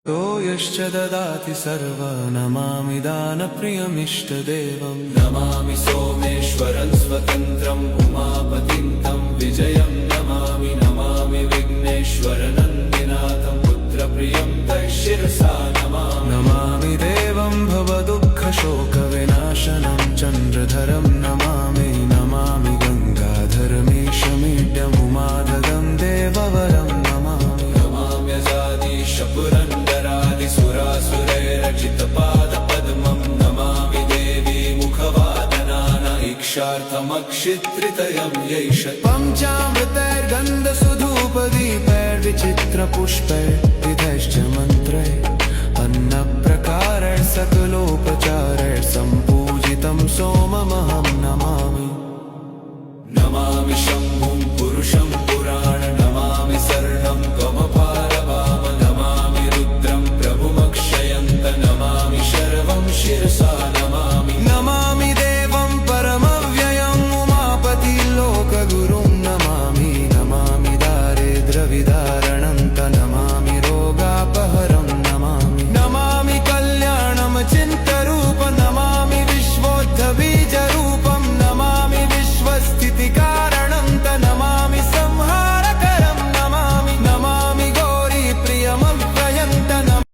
तो यश्च ददाति सर्व नमामि दानप्रियमिष्टदेवं नमामि सोमेश्वरं स्वतन्त्रम् उमापतिं तं विजयं नमामि नमामि विघ्नेश्वरनन्दिनाथं पुत्रप्रियं तैः शिरसा नमामि देवं भवदुःखशोकविनाशनं चन्द्रधरं नमामि नमामि गङ्गाधरमीशमीड्यमुमाधदं देववरं नमामि नमाम्यजादिशपुरन्दरादिसुरासुरैरचितपादपद्मं नमामि देवी मुखवादनान इक्षार्थमक्षित्रितयं यैष पञ्चामृतैर्गन्धसुधूपदीपैर्विचित्रपुष्पैर्विधैश्च